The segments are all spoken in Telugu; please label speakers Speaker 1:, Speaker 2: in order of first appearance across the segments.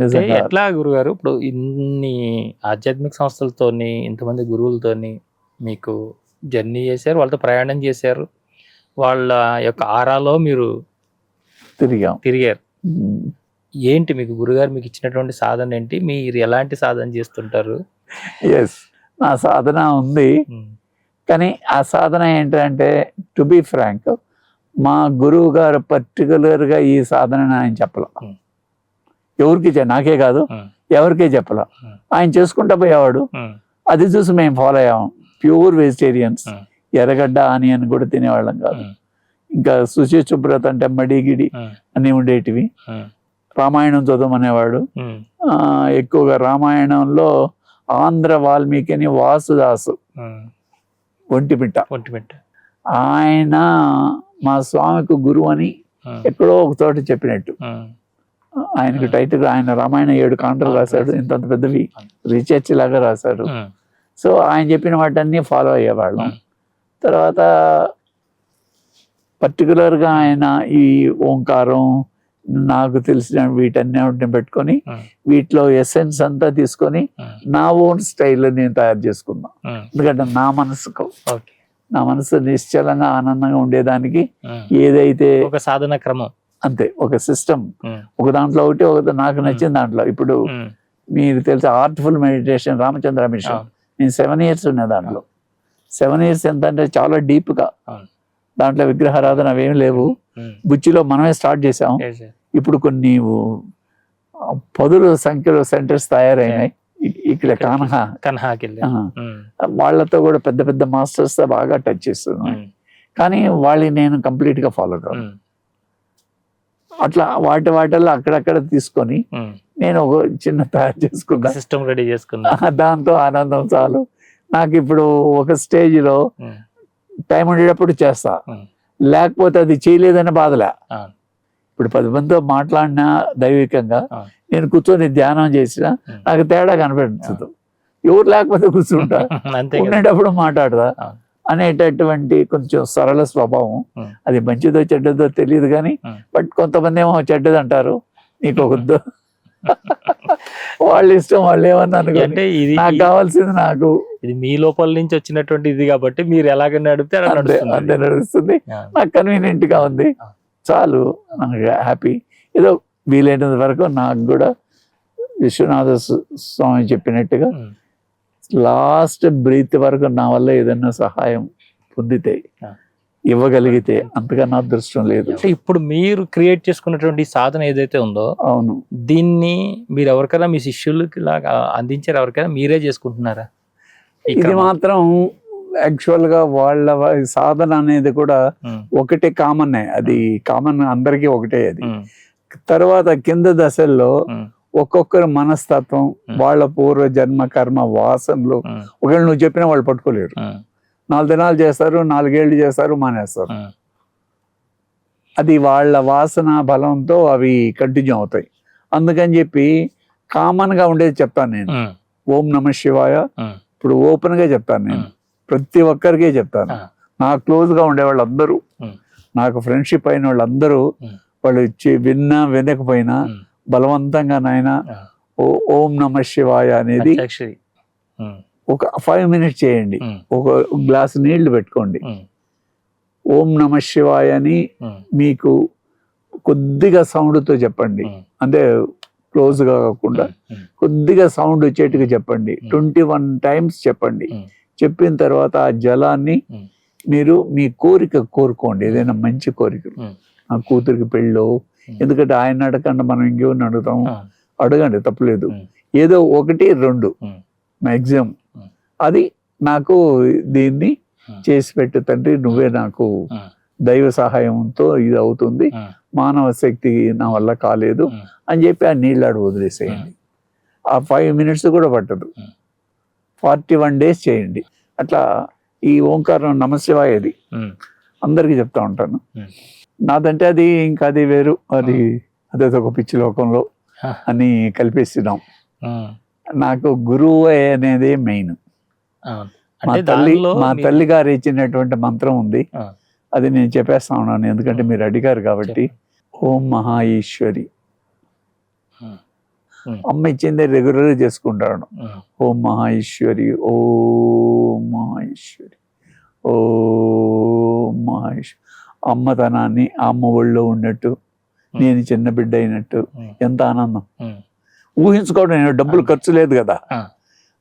Speaker 1: నిజంగా
Speaker 2: ఎట్లా గురుగారు ఇప్పుడు ఇన్ని ఆధ్యాత్మిక సంస్థలతోని ఇంతమంది గురువులతోని మీకు జర్నీ చేశారు, వాళ్ళతో ప్రయాణం చేశారు, వాళ్ళ యొక్క ఆరాలో మీరు తిరిగారు. ఏంటి మీకు గురుగారు మీకు ఇచ్చినటువంటి సాధన ఏంటి? మీరు ఎలాంటి సాధన చేస్తుంటారు?
Speaker 1: ఎస్, నా సాధన ఉంది. కానీ ఆ సాధన ఏంటంటే, టు బి ఫ్రాంక్, మా గురువు గారు పర్టికులర్గా ఈ సాధన ఆయన చెప్పలే. ఎవరికి నాకే కాదు ఎవరికే చెప్పలే. ఆయన చేసుకుంటా పోయేవాడు. అది చూసి మేము ఫాలో అయ్యాము. ప్యూర్ వెజిటేరియన్స్, ఎర్రగడ్డ ఆనియన్ కూడా తినేవాళ్ళం కాదు. ఇంకా శుచి శుభ్రత అంటే మడిగిడి అన్నీ ఉండేటివి. రామాయణం చదవమనేవాడు. ఎక్కువగా రామాయణంలో ఆంధ్ర వాల్మీకిని వాసుదాసు ఒంటిమిట్ట ఆయన మా స్వామికి గురువు అని ఎక్కడో ఒక చోట చెప్పినట్టు. ఆయనకు టైటిల్, ఆయన రామాయణ 7 కాండలు రాశాడు, ఇంత పెద్దవి రీసెర్చ్ లాగా రాశాడు. సో ఆయన చెప్పిన వాటన్నీ ఫాలో అయ్యేవాళ్ళం. తర్వాత పర్టికులర్గా ఆయన ఈ ఓంకారం నాకు తెలిసిన వీటన్నిటిని పెట్టుకొని వీటిలో ఎసెన్స్ అంతా తీసుకొని నా ఓన్ స్టైల్లో నేను తయారు చేసుకున్నా. ఎందుకంటే నా మనసు నిశ్చలంగా ఆనందంగా ఉండేదానికి ఏదైతే
Speaker 2: ఒక సాధన క్రమం
Speaker 1: అంతే, ఒక సిస్టమ్, ఒక దాంట్లో ఒకటి నాకు నచ్చిన దాంట్లో. ఇప్పుడు మీరు తెలిసి ఆర్ట్ఫుల్ మెడిటేషన్ రామచంద్ర మిషన్, నేను 7 years ఉన్నా దాంట్లో. 7 years ఎంత అంటే చాలా డీప్గా, దాంట్లో విగ్రహారాధన అవేమి లేవు. బుచ్చిలో మనమే స్టార్ట్ చేసాం. ఇప్పుడు కొన్ని 10 సంఖ్యలో సెంటర్స్ తయారైనాయి ఇక్కడ. కన్హాకి వాళ్ళతో కూడా పెద్ద పెద్ద మాస్టర్స్ తో బాగా టచ్ చేస్తున్నాం. కానీ వాళ్ళని నేను కంప్లీట్ గా ఫాలో కాదు. అట్లా వాటిల్లో అక్కడక్కడ తీసుకొని నేను ఒక చిన్న తయారు చేసుకున్నా,
Speaker 2: సిస్టమ్ రెడీ చేసుకున్నా.
Speaker 1: దాంతో ఆనందం చాలు నాకు. ఇప్పుడు ఒక స్టేజ్ లో టైం ఉండేటప్పుడు చేస్తా, లేకపోతే అది చేయలేదని బాధలే. ఇప్పుడు 10 మందితో మాట్లాడినా దైవికంగా, నేను కూర్చొని ధ్యానం చేసినా నాకు తేడా కనపడుతుంది. ఎవరు లేకపోతే కూర్చుంటా, ఉండేటప్పుడు మాట్లాడదా అనేటటువంటి కొంచెం సరళ స్వభావం. అది మంచిదో చెడ్డదో తెలియదు కానీ, బట్ కొంతమంది ఏమో చెడ్డది అంటారు, నీకు ఒకద్దు వాళ్ళ ఇష్టం, వాళ్ళు ఏమన్నా
Speaker 2: అంటే ఇది
Speaker 1: నాకు కావాల్సింది నాకు.
Speaker 2: ఇది మీ లోపల నుంచి వచ్చినటువంటి ఇది కాబట్టి మీరు ఎలాగ నడిపితే
Speaker 1: అంతే నడుస్తుంది. నాకు కన్వీనియంట్ గా ఉంది, చాలు, నాకు హ్యాపీ. ఏదో వీలైనంత వరకు నాకు కూడా విశ్వనాథ స్వామి చెప్పినట్టుగా లాస్ట్ బ్రీత్ వరకు నా వల్ల ఏదైనా సహాయం పొందితే, ఇవ్వగలిగితే, అంతకన్నా అదృష్టం లేదు.
Speaker 2: ఇప్పుడు మీరు క్రియేట్ చేసుకున్నటువంటి సాధన ఏదైతే ఉందో,
Speaker 1: అవును,
Speaker 2: దీన్ని మీరు ఎవరికైనా మీ శిష్యులకి లాగా అందించారు? ఎవరికైనా మీరే చేసుకుంటున్నారా?
Speaker 1: ఇది మాత్రం యాక్చువల్ గా వాళ్ళ సాధన అనేది కూడా ఒకటే, కామన్. అది కామన్, అందరికీ ఒకటే. అది తర్వాత కింద దశల్లో ఒక్కొక్కరు మనస్తత్వం, వాళ్ళ పూర్వ జన్మ కర్మ వాసనలు, ఒకవేళ నువ్వు చెప్పినా వాళ్ళు పట్టుకోలేరు. 4 దినాలు చేస్తారు, 4 ఏళ్ళు చేస్తారు, మానేస్తారు. అది వాళ్ళ వాసన బలంతో అవి కంటిన్యూ అవుతాయి. అందుకని చెప్పి కామన్ గా ఉండేది చెప్తాను నేను. ఓం నమః శివాయ ఇప్పుడు ఓపెన్ గా చెప్తాను నేను, ప్రతి ఒక్కరికే చెప్తాను. నాకు క్లోజ్ గా ఉండే వాళ్ళందరూ, నాకు ఫ్రెండ్షిప్ అయిన వాళ్ళందరూ, వాళ్ళు విన్నా వినకపోయినా బలవంతంగా నాయన ఓం నమః శివాయ అనేది ఒక 5 minutes చేయండి. ఒక గ్లాసు నీళ్లు పెట్టుకోండి, ఓం నమః శివాయ అని మీకు కొద్దిగా సౌండ్తో చెప్పండి. అంటే క్లోజ్ గా కాకుండా కొద్దిగా సౌండ్ వచ్చేట్టుగా చెప్పండి. 21 times చెప్పండి. చెప్పిన తర్వాత ఆ జలాన్ని మీరు మీ కోరిక కోరుకోండి, ఏదైనా మంచి కోరికలు. ఆ కూతురికి పెళ్ళో, ఎందుకంటే ఆయన అడగకుండా మనం ఇంకేమని అడుగుతాం, అడగండి, తప్పలేదు. ఏదో 1, 2 మ్యాక్సిమం. అది నాకు దీన్ని చేసి పెట్టు తండ్రి, నువ్వే నాకు దైవ సహాయంతో ఇది అవుతుంది, మానవ శక్తి నా వల్ల కాలేదు అని చెప్పి ఆ నీళ్ళాడు వదిలేసేయండి. ఆ 5 minutes కూడా పట్టదు, 41 days చేయండి. అట్లా ఈ ఓంకారం నమశివాయ అది అందరికీ చెప్తా ఉంటాను. నాదంటే అది ఇంకా అది వేరు, అది అదేదో పిచ్చి లోకంలో అని కలిపేస్తున్నాం. నాకు గురువు అనేది మెయిన్. మా తల్లి గారు ఇచ్చినటువంటి మంత్రం ఉంది, అది నేను చెప్పేస్తా ఉన్నాను ఎందుకంటే మీరు అడిగారు కాబట్టి. ఓం మహా ఈశ్వరి అమ్మ ఇచ్చింది రెగ్యులర్గా చేసుకుంటాడు. ఓం మహేశ్వరి, ఓం మహేశ్వరి, ఓం మహేశ్వరి. అమ్మతనాన్ని అమ్మ ఒళ్ళో ఉన్నట్టు, నేను చిన్న బిడ్డ అయినట్టు, ఎంత ఆనందం ఊహించుకోవడం. డబ్బులు ఖర్చు లేదు కదా,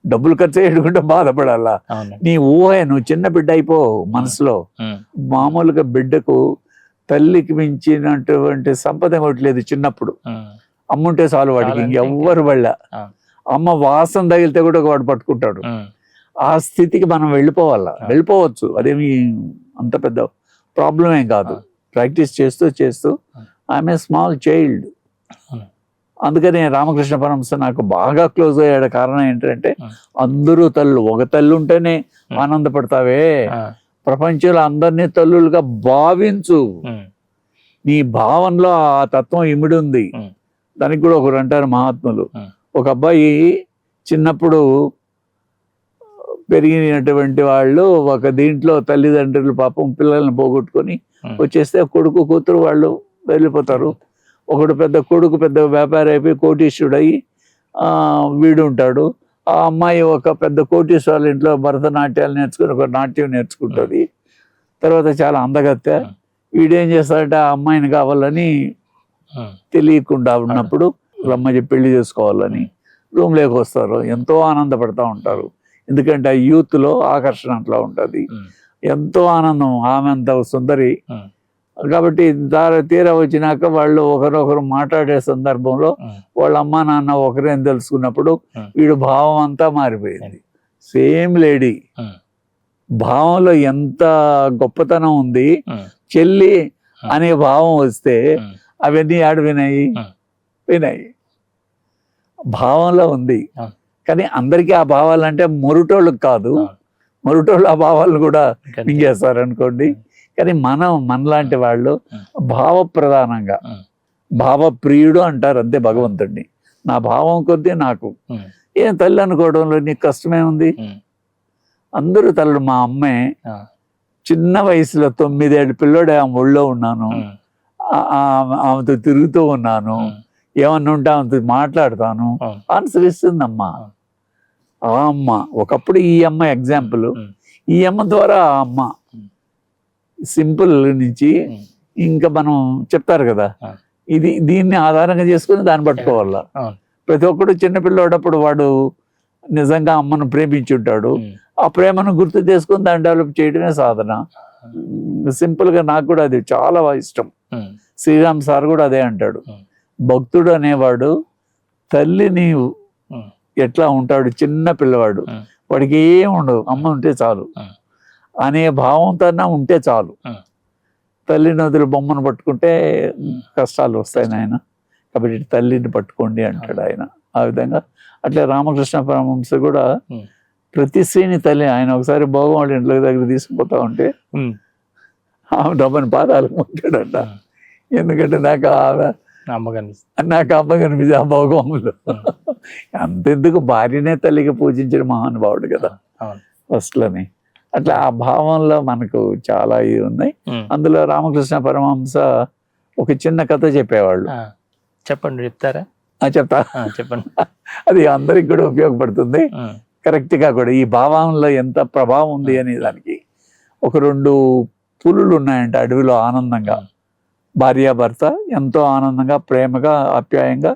Speaker 1: డబ్బులు ఖర్చు అయ్యేటుకుంటే బాధపడాలా. నీ ఊహ, నువ్వు చిన్న బిడ్డ అయిపో మనసులో. మామూలుగా బిడ్డకు తల్లికి మించినటువంటి సంపద కొట్టలేదు చిన్నప్పుడు. అమ్ముంటే చాలు వాడికి, ఇంకెవ్వరు వాళ్ళ. అమ్మ వాసన తగిలితే కూడా వాడు పట్టుకుంటాడు. ఆ స్థితికి మనం వెళ్ళిపోవచ్చు. అదేమి అంత పెద్ద ప్రాబ్లం ఏం కాదు. ప్రాక్టీస్ చేస్తూ చేస్తూ ఆమె స్మాల్ చైల్డ్. అందుకని రామకృష్ణ పరమహంస నాకు బాగా క్లోజ్ అయ్యాడు. కారణం ఏంటంటే అందరూ తల్లు, ఒక తల్లి ఉంటేనే ఆనందపడతావే, ప్రపంచంలో అందరినీ తల్లులుగా భావించు. నీ భావనలో ఆ తత్వం ఇమిడి ఉంది. దానికి కూడా ఒకరు అంటారు మహాత్ములు, ఒక అబ్బాయి చిన్నప్పుడు పెరిగినటువంటి వాళ్ళు ఒక దీంట్లో తల్లిదండ్రులు పాపం పిల్లల్ని పోగొట్టుకొని వచ్చేస్తే కొడుకు కూతురు వాళ్ళు వెళ్ళిపోతారు. ఒకడు పెద్ద వ్యాపారి అయిపోయి కోటీశ్వరుడయి వీడు ఉంటాడు. ఆ అమ్మాయి ఒక పెద్ద కోటీశ్వరుల ఇంట్లో భరతనాట్యాలు నేర్చుకుని ఒక నాట్యం నేర్చుకుంటుంది. తర్వాత చాలా అందగత్తె. వీడేం చేస్తాడంటే ఆ అమ్మాయిని కావాలని తెలియకుండా ఉన్నప్పుడు రమ్మని పెళ్లి చేసుకోవాలని రూమ్లోకి వస్తారు. ఎంతో ఆనందపడతా ఉంటారు. ఎందుకంటే ఆ యూత్లో ఆకర్షణ అట్లా ఉంటుంది. ఎంతో ఆనందం, ఆమె అంత సుందరి కాబట్టి. తీరా వచ్చినాక వాళ్ళు ఒకరొకరు మాట్లాడే సందర్భంలో వాళ్ళ అమ్మా నాన్న ఒకరేం తెలుసుకున్నప్పుడు వీడు భావం అంతా మారిపోయింది. సేమ్ లేడీ భావంలో ఎంత గొప్పతనం ఉంది. చెల్లి అనే భావం వస్తే అవన్నీ ఆడ వినాయి భావంలో ఉంది. కానీ అందరికీ ఆ భావాలంటే మొరుటోళ్ళకి కాదు. మొరుటోళ్ళు ఆ భావాలను కూడా మింగేస్తారు అనుకోండి. కానీ మనలాంటి వాళ్ళు భావ ప్రధానంగా, భావప్రియుడు అంటారు అంతే భగవంతుడిని. నా భావం కొద్దీ నాకు ఏం తల్లి అనుకోవడంలో నీకు కష్టమే ఉంది. అందరూ తల్లు. మా అమ్మే చిన్న వయసులో 9 ఏళ్ళ పిల్లోడే ఆమె ఒళ్ళో ఉన్నాను, ఆమెతో తిరుగుతూ ఉన్నాను, ఏమన్నా ఉంటే ఆమెతో మాట్లాడతాను, అనుసరిస్తుందమ్మా. ఆ అమ్మ ఒకప్పుడు ఈ అమ్మ ఎగ్జాంపుల్. ఈ అమ్మ ద్వారా ఆ అమ్మ సింపుల్ నుంచి ఇంకా మనం చెప్తారు కదా, దీన్ని ఆధారంగా చేసుకుని దాన్ని పట్టుకోవాలా. ప్రతి ఒక్కడు చిన్నపిల్లడప్పుడు వాడు నిజంగా అమ్మను ప్రేమించి ఉంటాడు. ఆ ప్రేమను గుర్తు చేసుకుని దాన్ని డెవలప్ చేయడమే సాధన. సింపుల్గా నాకు కూడా అది చాలా ఇష్టం. శ్రీరామ్ సార్ కూడా అదే అంటాడు, భక్తుడు అనేవాడు తల్లిని ఎట్లా ఉంటాడు, చిన్న పిల్లవాడు, వాడికి ఏం ఉండదు, అమ్మ ఉంటే చాలు అనే భావంతో ఉంటే చాలు. తల్లిని వదిలి బొమ్మను పట్టుకుంటే కష్టాలు వస్తాయి నాయన, కాబట్టి తల్లిని పట్టుకోండి అంటాడు ఆయన. ఆ విధంగా అట్లే రామకృష్ణ పరమహంస కూడా ప్రతి శ్రీని తల్లి. ఆయన ఒకసారి భోగం వాళ్ళ ఇంట్లో దగ్గర తీసుకుపోతా ఉంటే ఆమె డబ్బని పాదాలకు మొక్కాడంట. ఎందుకంటే నాకు అమ్మ కనిపించి ఆ భోగంలో. అంతెందుకు భార్యనే తల్లికి పూజించిన మహానుభావుడు కదా ఫస్ట్లోని. అట్లా ఆ భావంలో మనకు చాలా ఇవి ఉన్నాయి. అందులో రామకృష్ణ పరమహంస ఒక చిన్న కథ చెప్పేవాళ్ళు.
Speaker 2: చెప్పండి, చెప్తారా?
Speaker 1: చెప్తా,
Speaker 2: చెప్పండి.
Speaker 1: అది అందరికి కూడా ఉపయోగపడుతుంది. కరెక్ట్ గా కూడా ఈ భావంలో ఎంత ప్రభావం ఉంది అనే దానికి. ఒక 2 పులులు ఉన్నాయంట అడవిలో ఆనందంగా. భార్యాభర్త ఎంతో ఆనందంగా ప్రేమగా ఆప్యాయంగా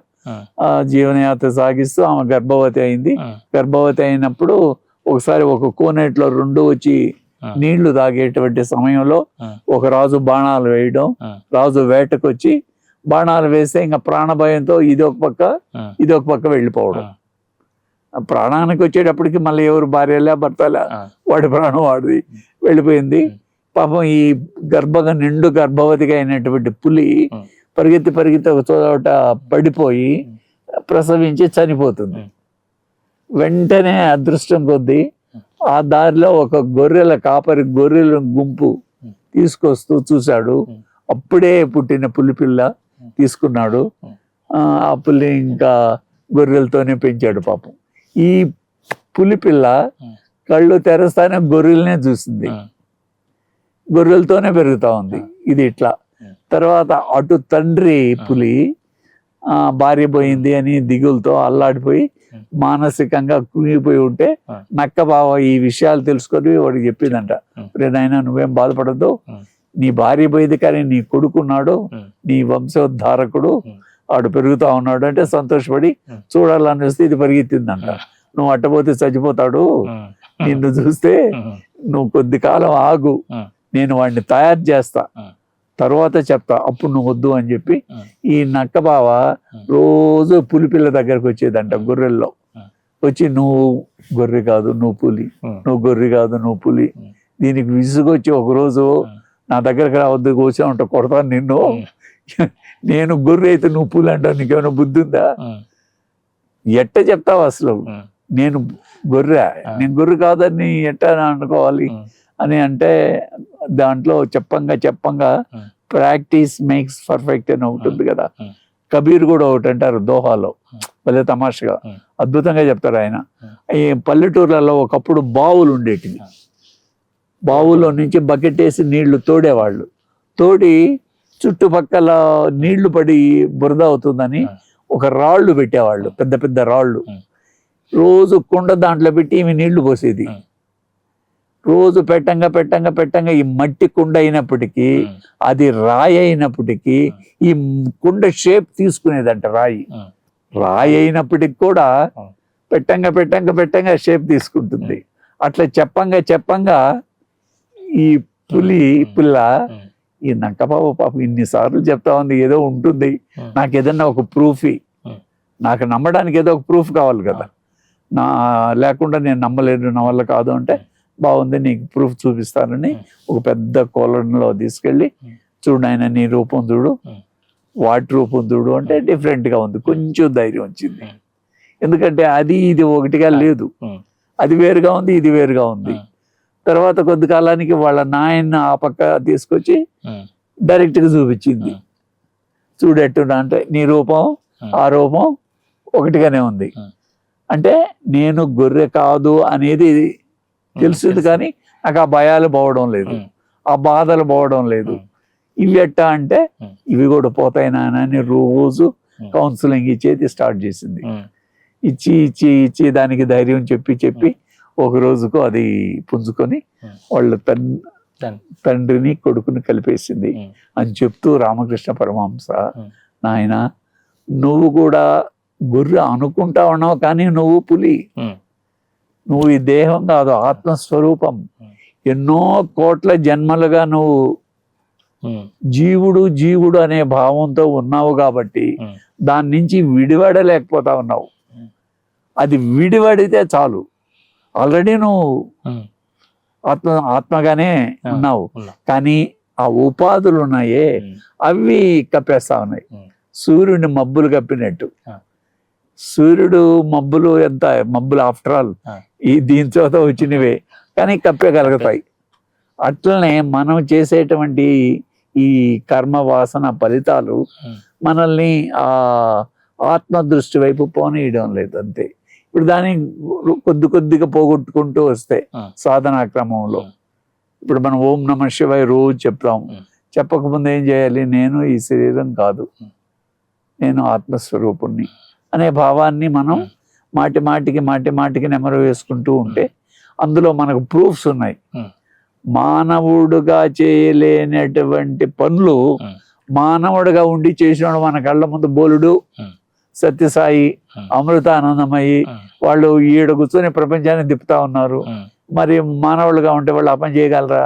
Speaker 1: జీవనయాత్ర సాగిస్తూ ఆమె గర్భవతి అయింది. గర్భవతి అయినప్పుడు ఒకసారి ఒక కోనేట్లో 2 వచ్చి నీళ్లు తాగేటువంటి సమయంలో ఒక రాజు బాణాలు వేయడం, రాజు వేటకు వచ్చి బాణాలు వేస్తే ఇంకా ప్రాణభయంతో ఇది ఒక పక్క వెళ్ళిపోవడం. ప్రాణానికి వచ్చేటప్పటికి మళ్ళీ ఎవరు భార్యలే భర్తలే, వాడి ప్రాణం వాడిది వెళ్ళిపోయింది. పాపం ఈ నిండు గర్భవతిగా అయినటువంటి పులి పరిగెత్తి ఒక చోట పడిపోయి ప్రసవించి చనిపోతుంది. వెంటనే అదృష్టం కొద్దీ ఆ దారిలో ఒక గొర్రెల గుంపు తీసుకొస్తూ చూశాడు. అప్పుడే పుట్టిన పులిపిల్ల తీసుకున్నాడు. ఆ పులి ఇంకా గొర్రెలతోనే పెంచాడు పాపం. ఈ పులిపిల్ల కళ్ళు తెరస్తానే గొర్రెలనే చూసింది, గొర్రెలతోనే పెరుగుతా ఉంది. ఇది ఇట్లా. తర్వాత అటు తండ్రి పులి భార్య పోయింది అని దిగులతో అల్లాడిపోయి మానసికంగా కృంగిపోయి ఉంటే నక్క బావ ఈ విషయాలు తెలుసుకొని వాడికి చెప్పిందంట, రే నాయనా నువ్వేం బాధపడద్దు, నీ భార్య పోయింది కానీ నీ కొడుకున్నాడు, నీ వంశోద్ధారకుడు, వాడు పెరుగుతా ఉన్నాడు అంటే సంతోషపడి చూడాలని వస్తే ఇది పరిగెత్తిందంట. నువ్వు అట్టపోతే చచ్చిపోతాడు, నిన్ను చూస్తే నువ్వు కొద్ది కాలం ఆగు, నేను వాడిని తయారు చేస్తా, తర్వాత చెప్తా, అప్పుడు నువ్వు వద్దు అని చెప్పి ఈ నక్క బావ రోజు పులిపిల్ల దగ్గరకు వచ్చేదంట గొర్రెల్లో. వచ్చి నువ్వు గొర్రె కాదు నువ్వు పులి, నువ్వు గొర్రె కాదు నువ్వు పులి. దీనికి విసుగొచ్చి ఒకరోజు నా దగ్గరకు రావద్దు, కూర్చొని ఉంటా, కొడతాను నిన్ను, నేను గొర్రె అయితే నువ్వు పులి అంటావు, నీకేమైనా బుద్ధి ఉందా, ఎట్ట చెప్తావు అసలు, నేను గొర్రె, నేను గొర్రె కాదని ఎట్టా అనుకోవాలి అని అంటే, దాంట్లో చెప్పంగా ప్రాక్టీస్ మేక్స్ పర్ఫెక్ట్ అని ఒకటి ఉంది కదా, కబీర్ కూడా ఒకటి అంటారు దోహాలో, భలే తమాషగా అద్భుతంగా చెప్తారు ఆయన. ఈ పల్లెటూర్లలో ఒకప్పుడు బావులు ఉండేటివి, బావుల్లో నుంచి బకెట్ వేసి నీళ్లు తోడేవాళ్ళు, తోడి చుట్టుపక్కల నీళ్లు పడి బురద అవుతుందని ఒక రాళ్ళు పెట్టేవాళ్ళు, పెద్ద పెద్ద రాళ్ళు, రోజు కుండ దాంట్లో పెట్టి ఈమె నీళ్లు పోసేది. రోజు పెట్టంగా ఈ మట్టి కుండ అయినప్పటికీ, అది రాయి అయినప్పటికీ ఈ కుండ షేప్ తీసుకునేదంట. రాయి అయినప్పటికి కూడా పెట్టంగా షేప్ తీసుకుంటుంది. అట్లా చెప్పంగా ఈ పిల్ల ఈ నక్కబాబు పాపం ఇన్నిసార్లు చెప్తా ఉంది, ఏదో ఉంటుంది, నాకు ఏదన్నా ఒక ప్రూఫ్, నాకు నమ్మడానికి ఏదో ఒక ప్రూఫ్ కావాలి కదా, లేకుండా నేను నమ్మలేను, నా వల్ల కాదు అంటే, బాగుంది నీకు ప్రూఫ్ చూపిస్తానని ఒక పెద్ద కోలంలో తీసుకెళ్ళి, చూడు ఆయన నీ రూపం చూడు, వాటి రూపం చూడు అంటే డిఫరెంట్గా ఉంది. కొంచెం ధైర్యం వచ్చింది, ఎందుకంటే అది ఇది ఒకటిగా లేదు, అది వేరుగా ఉంది, ఇది వేరుగా ఉంది. తర్వాత కొద్ది కాలానికి వాళ్ళ నాయన్ని ఆ పక్క తీసుకొచ్చి డైరెక్ట్గా చూపించింది, చూడెట్టున్నా అంటే నీ రూపం ఆ రూపం ఒకటిగానే ఉంది. అంటే నేను గొర్రె కాదు అనేది తెలుస్తుంది, కానీ నాకు ఆ భయాలు పోవడం లేదు, ఆ బాధలు పోవడం లేదు. ఇవి ఎట్టా అంటే ఇవి కూడా పోతాయి నాన్న అని రోజు కౌన్సిలింగ్ ఇచ్చేది స్టార్ట్ చేసింది. ఇచ్చి దానికి ధైర్యం చెప్పి ఒక రోజుకు అది పుంజుకొని వాళ్ళ తండ్రిని కొడుకుని కలిపేసింది అని చెప్తూ రామకృష్ణ పరమహంస, నాయన నువ్వు కూడా గొర్రె అనుకుంటా ఉన్నావు, కానీ నువ్వు పులి, నువ్వు ఈ దేహం కాదు, ఆత్మస్వరూపం. ఎన్నో కోట్ల జన్మలుగా నువ్వు జీవుడు అనే భావంతో ఉన్నావు కాబట్టి దాని నుంచి విడివడలేకపోతా ఉన్నావు. అది విడివడితే చాలు, ఆల్రెడీ నువ్వు ఆత్మగానే ఉన్నావు, కానీ ఆ ఉపాధులు ఉన్నాయే అవి కప్పేస్తా ఉన్నాయి. సూర్యుడిని మబ్బులు కప్పినట్టు, సూర్యుడు మబ్బులు ఎంత మబ్బులు ఆఫ్టర్ ఆల్ ఈ దీంతో వచ్చినవే, కానీ కప్పగలుగుతాయి. అట్లనే మనం చేసేటువంటి ఈ కర్మ వాసన ఫలితాలు మనల్ని ఆ ఆత్మ దృష్టి వైపు పోనీయడం లేదు, అంతే. ఇప్పుడు దాన్ని కొద్దిగా పోగొట్టుకుంటూ వస్తే సాధనా క్రమంలో, ఇప్పుడు మనం ఓం నమః శివాయ రోజు చెప్తాం, చెప్పకముందు ఏం చేయాలి, నేను ఈ శరీరం కాదు, నేను ఆత్మస్వరూపుణ్ణి అనే భావాన్ని మనం మాటికి నెమరు వేసుకుంటూ ఉంటే అందులో మనకు ప్రూఫ్స్ ఉన్నాయి. మానవుడుగా చేయలేనటువంటి పనులు మానవుడుగా ఉండి చేసినాడు మన కళ్ళ ముందు బోలుడు, సత్యసాయి, అమృతానందమయ్యి వాళ్ళు ఈడ కూర్చొని ప్రపంచాన్ని తిప్పుతా ఉన్నారు. మరి మానవులుగా ఉంటే వాళ్ళు ఆ పని చేయగలరా?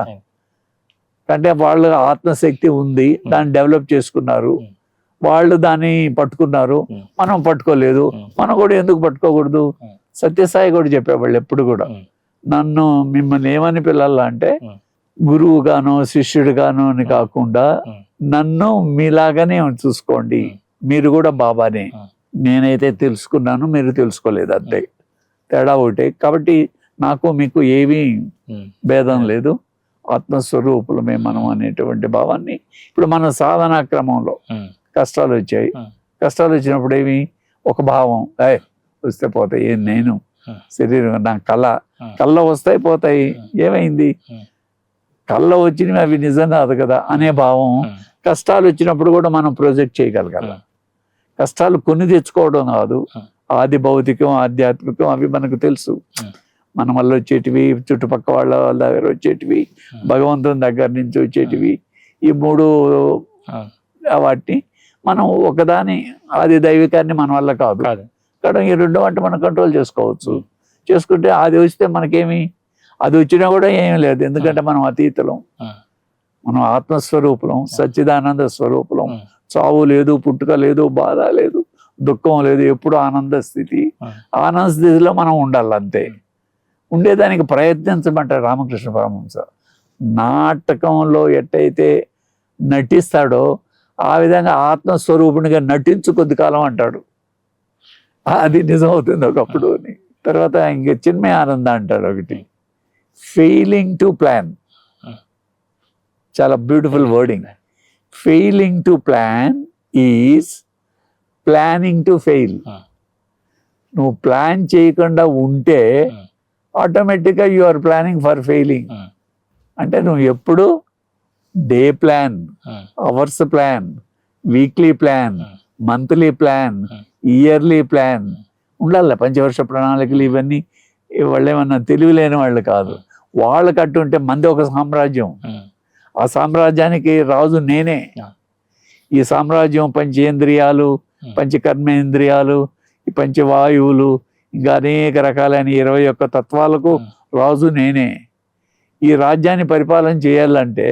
Speaker 1: అంటే వాళ్ళు ఆత్మశక్తి ఉంది, దాన్ని డెవలప్ చేసుకున్నారు, వాళ్ళు దాన్ని పట్టుకున్నారు, మనం పట్టుకోలేదు. మనం కూడా ఎందుకు పట్టుకోకూడదు? సత్యసాయి కూడా చెప్పేవాళ్ళు ఎప్పుడు కూడా, నన్ను మిమ్మల్ని ఏమని పిల్లల్లా అంటే గురువుగానో శిష్యుడిగానో అని కాకుండా నన్ను మీలాగానే చూసుకోండి, మీరు కూడా బాబానే, నేనైతే తెలుసుకున్నాను మీరు తెలుసుకోలేదు, అంతే తేడా ఒకటే. కాబట్టి నాకు మీకు ఏమీ భేదం లేదు, ఆత్మస్వరూపులమే మనం అనేటువంటి భావాన్ని ఇప్పుడు మన సాధనా క్రమంలో కష్టాలు వచ్చాయి, కష్టాలు వచ్చినప్పుడు ఏమి ఒక భావం, వస్తే పోతాయి, ఏం నేను శరీరం నా కళ్ళ వస్తాయి పోతాయి, ఏమైంది, కళ్ళ వచ్చినవి అవి నిజం కాదు కదా అనే భావం కష్టాలు వచ్చినప్పుడు కూడా మనం ప్రొజెక్ట్ చేయగలగాలి. కష్టాలు కొని తెచ్చుకోవడం కాదు, ఆది భౌతికం ఆధ్యాత్మికం అవి మనకు తెలుసు. మన వల్ల వచ్చేటివి, చుట్టుపక్కల వాళ్ళ దగ్గర వచ్చేటివి, భగవంతుని దగ్గర నుంచి వచ్చేటివి, ఈ మూడు వాటిని మనం ఒకదాని ఆది దైవికాన్ని మన వల్ల కాదు, కానీ ఈ రెండో అంటే మనం కంట్రోల్ చేసుకోవచ్చు. చేసుకుంటే అది వస్తే మనకేమి, అది వచ్చినా కూడా ఏమీ లేదు, ఎందుకంటే మనం అతీతులం, మనం ఆత్మస్వరూపులం, సచ్చిదానంద స్వరూపులం. చావు లేదు, పుట్టుక లేదు, బాధ లేదు, దుఃఖం లేదు, ఎప్పుడు ఆనంద స్థితి. ఆనంద స్థితిలో మనం ఉండాలి అంతే. ఉండేదానికి ప్రయత్నించమంటారు రామకృష్ణ పరమహంస. నాటకంలో ఎట్టయితే నటిస్తాడో ఆ విధంగా ఆత్మస్వరూపునిగా నటించు కొద్ది కాలం అంటాడు. అది నిజమవుతుంది ఒకప్పుడు. తర్వాత ఇంక చిన్మయ ఆనంద అంటాడు ఒకటి, ఫెయిలింగ్ టు ప్లాన్. చాలా beautiful wording. Failing to plan is planning to fail. నువ్వు ప్లాన్ చేయకుండా ఉంటే ఆటోమేటిక్గా you are planning for failing. అంటే నువ్వు ఎప్పుడు day plan, hours plan, weekly plan, monthly plan, yearly plan ఉండాలి. పంచవర్ష ప్రణాళికలు ఇవన్నీ వాళ్ళు ఏమన్నా తెలివి లేని వాళ్ళు కాదు. వాళ్ళ కట్టుంటే మంది ఒక సామ్రాజ్యం, ఆ సామ్రాజ్యానికి రాజు నేనే. ఈ సామ్రాజ్యం పంచేంద్రియాలు, పంచకర్మేంద్రియాలు, ఈ పంచవాయువులు, ఇంకా అనేక రకాలైన 21 తత్వాలకు రాజు నేనే. ఈ రాజ్యాన్ని పరిపాలన చేయాలంటే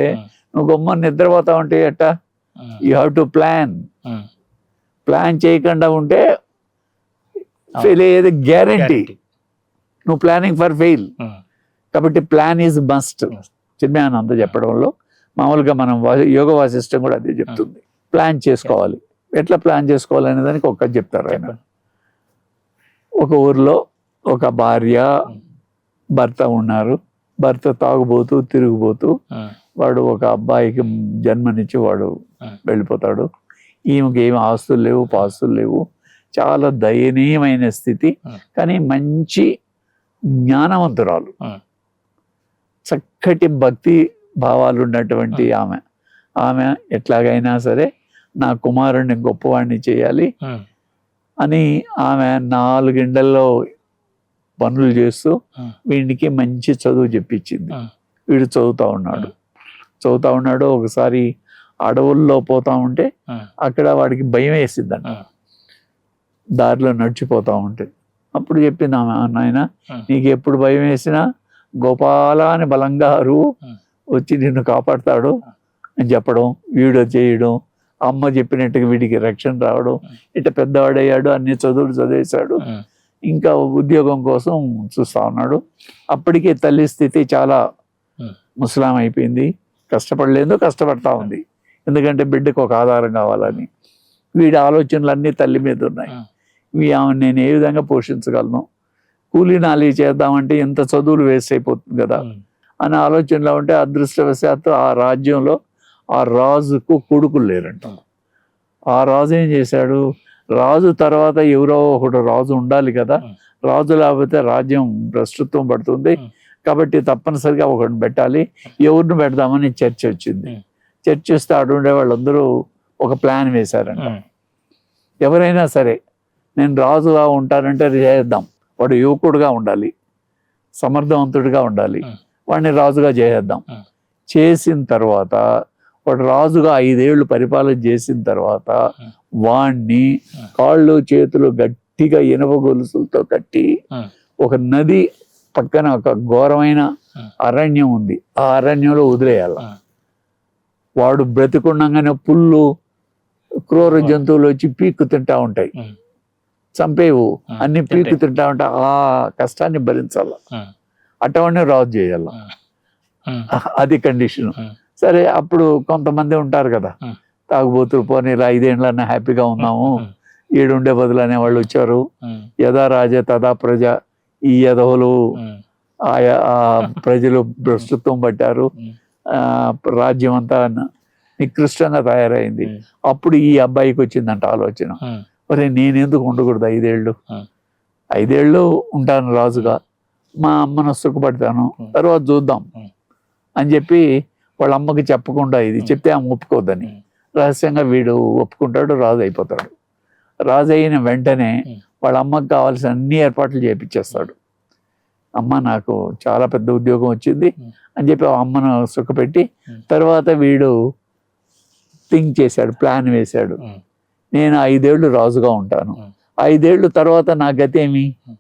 Speaker 1: నువ్వు గొమ్మ నిద్రపోతా ఉంటే ఎట్టా? You have to plan. Plan చేయకుండా ఉంటే ఫెయిల్ అయ్యేది గ్యారంటీ. నువ్వు ప్లానింగ్ ఫర్ ఫెయిల్. కాబట్టి ప్లాన్ ఈజ్ మస్ట్. చిన్మయానంద చెప్పడంలో మామూలుగా మనం యోగ వాసిష్టం కూడా అదే చెప్తుంది. ప్లాన్ చేసుకోవాలి. ఎట్లా ప్లాన్ చేసుకోవాలి అనే దానికి ఒక్కటి చెప్తారు ఆయన. ఒక ఊర్లో ఒక భార్య భర్త ఉన్నారు. భర్త తాగుబోతూ తిరిగిపోతూ వాడు ఒక అబ్బాయికి జన్మనిచ్చి వాడు వెళ్ళిపోతాడు. ఈమెకి ఏమి ఆస్తులు లేవు, పాస్తులు లేవు, చాలా దయనీయమైన స్థితి. కానీ మంచి జ్ఞానవంతురాలు, చక్కటి భక్తి భావాలు ఉన్నటువంటి ఆమె ఎట్లాగైనా సరే నా కుమారుడిని గొప్పవాడిని చేయాలి అని ఆమె 4 గంటల్లో పనులు చేస్తూ వీడికి మంచి చదువు చెప్పించింది. వీడు చదువుతా ఉన్నాడు. ఒకసారి అడవుల్లో పోతా ఉంటే అక్కడ వాడికి భయం వేసిద్దంట, దారిలో నడిచిపోతా ఉంటే. అప్పుడు చెప్పింది ఆమె, నాయన నీకు ఎప్పుడు భయం వేసినా గోపాల అని బలంగా అరువు, వచ్చి నిన్ను కాపాడతాడు అని చెప్పడం, వీడు చేయడం, అమ్మ చెప్పినట్టుగా వీడికి రక్షణ రావడం. ఇట్లా పెద్దవాడయ్యాడు, అన్ని చదువులు చదివేశాడు, ఇంకా ఉద్యోగం కోసం చూస్తా ఉన్నాడు. అప్పటికే తల్లి స్థితి చాలా ముసలాం అయిపోయింది, కష్టపడతా ఉంది, ఎందుకంటే బిడ్డకు ఒక ఆధారం కావాలని. వీడి ఆలోచనలు అన్నీ తల్లి మీద ఉన్నాయి. ఆమెను నేను ఏ విధంగా పోషించగలను, కూలీ నాలి చేద్దామంటే ఎంత చదువులు వేస్ట్ అయిపోతుంది కదా అనే ఆలోచనలో ఉంటే అదృష్టవశాత్తు ఆ రాజ్యంలో ఆ రాజుకు కొడుకులు లేరంట. ఆ రాజు ఏం చేశాడు, రాజు తర్వాత ఎవరో ఒకడు రాజు ఉండాలి కదా, రాజు లేకపోతే రాజ్యం భ్రష్టత్వం పడుతుంది, కాబట్టి తప్పనిసరిగా ఒకరిని పెట్టాలి. ఎవరిని పెడదామని చర్చ వచ్చింది. చర్చ వస్తే అటుండే వాళ్ళందరూ ఒక ప్లాన్ వేశారంట. ఎవరైనా సరే నేను రాజుగా ఉంటానంటే చేద్దాం, వాడు యువకుడుగా ఉండాలి, సమర్థవంతుడిగా ఉండాలి, వాడిని రాజుగా చేసేద్దాం. చేసిన తర్వాత వాడు రాజుగా 5 ఏళ్ళు పరిపాలన చేసిన తర్వాత వాణ్ణి కాళ్ళు చేతులు గట్టిగా ఇనుప గొలుసులతో కట్టి ఒక నది పక్కన ఒక ఘోరమైన అరణ్యం ఉంది, ఆ అరణ్యంలో వదిలేయాల. వాడు బ్రతికుండగానే పుల్లు క్రూర జంతువులు వచ్చి పీక్కు తింటా ఉంటాయి, చంపేవు అన్ని పీక్కు తింటా ఉంటాయి. ఆ కష్టాన్ని భరించాల, అటువంటి రాజు చేయాల, అది కండిషన్. సరే, అప్పుడు కొంతమంది ఉంటారు కదా తాగుబోతులు, పోనీ 5 ఏళ్ళన్నా హ్యాపీగా ఉన్నాము, 7 ఉండే బదులు అనే వాళ్ళు వచ్చారు. యథా రాజ తదా ప్రజ, ఈ యదవులు ఆ ప్రజలు భ్రష్టత్వం పట్టారు, రాజ్యం అంతా నికృష్టంగా తయారైంది. అప్పుడు ఈ అబ్బాయికి వచ్చిందంట ఆలోచన, మరి నేనెందుకు ఉండకూడదు 5 ఏళ్ళు, 5 ఏళ్ళు ఉంటాను రాజుగా, మా అమ్మను సుఖపడతాను, తర్వాత చూద్దాం అని చెప్పి వాళ్ళ అమ్మకి చెప్పకుండా, ఇది చెప్తే ఆమె ఒప్పుకోద్దని రహస్యంగా వీడు ఒప్పుకుంటాడు, రాజు అయిపోతాడు. రాజు అయిన వెంటనే
Speaker 2: ఉమ్.
Speaker 1: వాళ్ళ అమ్మకి కావాల్సిన అన్ని ఏర్పాట్లు చేపించేస్తాడు. అమ్మ నాకు చాలా పెద్ద ఉద్యోగం వచ్చింది
Speaker 2: ఉమ్.
Speaker 1: అని చెప్పి ఆ అమ్మను సుఖపెట్టి
Speaker 2: ఉమ్.
Speaker 1: తర్వాత వీడు థింక్ చేశాడు, ప్లాన్ వేశాడు.
Speaker 2: ఉమ్.
Speaker 1: నేను 5 ఏళ్ళు రాజుగా ఉంటాను,
Speaker 2: ఉమ్.
Speaker 1: 5 ఏళ్ళు తర్వాత నా గతి ఏమి?
Speaker 2: ఉమ్.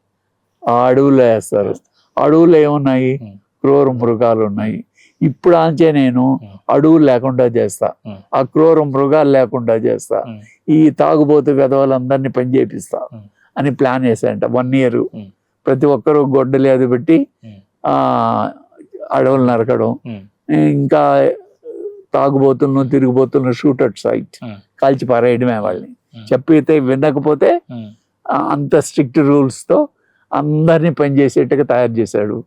Speaker 1: ఆ అడవుల్లో వేస్తారు. అడవుల్లో ఏమున్నాయి?
Speaker 2: ఉమ్.
Speaker 1: క్రూర మృగాలు ఉన్నాయి. ఇప్పుడు ఆంచే నేను
Speaker 2: ఉమ్.
Speaker 1: అడవులు లేకుండా చేస్తా,
Speaker 2: ఉమ్.
Speaker 1: ఆ క్రూర మృగాలు లేకుండా చేస్తా,
Speaker 2: ఉమ్.
Speaker 1: ఈ తాగుబోతు గదవాళ్ళందరినీ పని చేపిస్తా
Speaker 2: ఉమ్.
Speaker 1: అని ప్లాన్ వేసాయంట. 1 year
Speaker 2: ఉమ్.
Speaker 1: ప్రతి ఒక్కరూ గొడ్డలి అది పెట్టి
Speaker 2: ఉమ్.
Speaker 1: ఆ అడవులు నరకడం,
Speaker 2: ఉమ్.
Speaker 1: ఇంకా తాగుబోతులను తిరిగిపోతులను షూట్ అట్ సైట్,
Speaker 2: ఉమ్.
Speaker 1: కాల్చి పారేయడమే వాళ్ళని.
Speaker 2: ఉమ్.
Speaker 1: చెప్పితే వినకపోతే
Speaker 2: ఉమ్.
Speaker 1: అంత స్ట్రిక్ట్ రూల్స్తో అందరినీ పనిచేసేట్టుగా తయారు చేశాడు.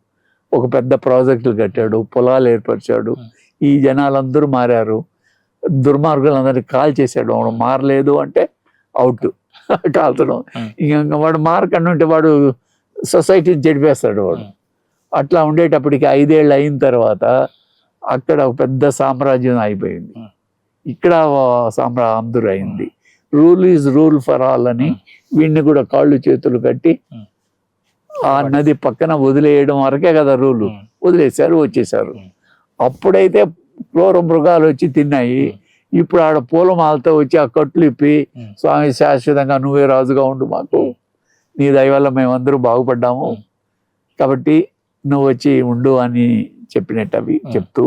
Speaker 1: ఒక పెద్ద ప్రాజెక్టులు కట్టాడు, పొలాలు ఏర్పరిచాడు. ఈ జనాలందరూ మారారు. దుర్మార్గులందరినీ కాల్ చేశాడు. వాడు మారలేదు అంటే అవుట్, కాల్చడం. ఇంకా వాడు మారకుండా ఉంటే వాడు సొసైటీని చెడిపేస్తాడు వాడు. అట్లా ఉండేటప్పటికి 5 ఏళ్ళు అయిన తర్వాత అక్కడ ఒక పెద్ద సామ్రాజ్యం అయిపోయింది. ఇక్కడ అందరూ అయింది. Rule is rule for all అని వీడిని కూడా కాళ్ళు చేతులు కట్టి ఆ నది పక్కన వదిలేయడం వరకే కదా రూలు. వదిలేశారు, వచ్చేసారు. అప్పుడైతే క్రూర మృగాలు వచ్చి తిన్నాయి. ఇప్పుడు ఆడ పూలమాలతో వచ్చి ఆ కట్లు ఇప్పి, స్వామి శాశ్వతంగా నువ్వే రాజుగా ఉండు, మాకు నీ దయ వల్ల మేమందరూ బాగుపడ్డాము కాబట్టి నువ్వు వచ్చి ఉండు అని చెప్పినట్టు అవి చెప్తూ,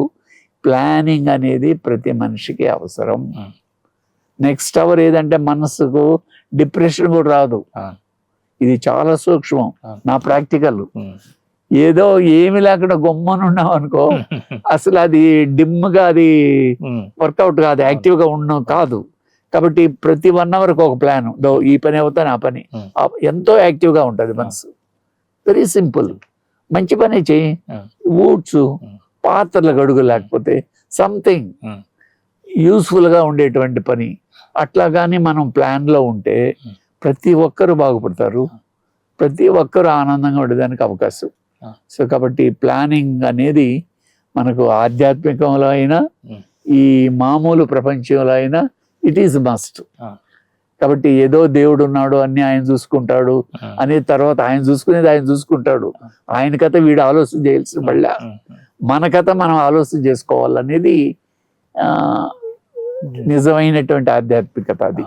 Speaker 1: ప్లానింగ్ అనేది ప్రతి మనిషికి అవసరం. నెక్స్ట్ అవర్ ఏదంటే మనసుకు డిప్రెషన్ కూడా రాదు. ఇది చాలా సూక్ష్మం. నా ప్రాక్టికల్. ఏదో ఏమి లేకుండా గొమ్మనున్నాం అనుకో, అసలు అది డిమ్గా అది వర్కౌట్ కాదు, యాక్టివ్గా ఉండడం కాదు. కాబట్టి ప్రతి 1 hourకి ఒక ప్లాన్, ఈ పని అవుతాను ఆ పని, ఎంతో యాక్టివ్గా ఉంటుంది మనసు. Very simple. మంచి పని చెయ్యి. ఊడ్చు, పాత్రలు గడుగు, లేకపోతే సంథింగ్ యూస్ఫుల్గా ఉండేటువంటి పని. అట్లా కానీ మనం ప్లాన్లో ఉంటే ప్రతి ఒక్కరూ బాగుపడతారు, ప్రతి ఒక్కరూ ఆనందంగా ఉండడానికి అవకాశం. సో కాబట్టి ప్లానింగ్ అనేది మనకు ఆధ్యాత్మికంలో అయినా ఈ మామూలు ప్రపంచంలో అయినా ఇట్ ఈస్ మస్ట్. కాబట్టి ఏదో దేవుడు ఉన్నాడు, అన్ని ఆయన చూసుకుంటాడు అనేది తర్వాత ఆయన చూసుకునేది ఆయన చూసుకుంటాడు. ఆయన కథ వీడు ఆలోచన చేయాల్సిన మళ్ళా మన కథ మనం ఆలోచన చేసుకోవాలనేది నిజమైనటువంటి ఆధ్యాత్మికత అది.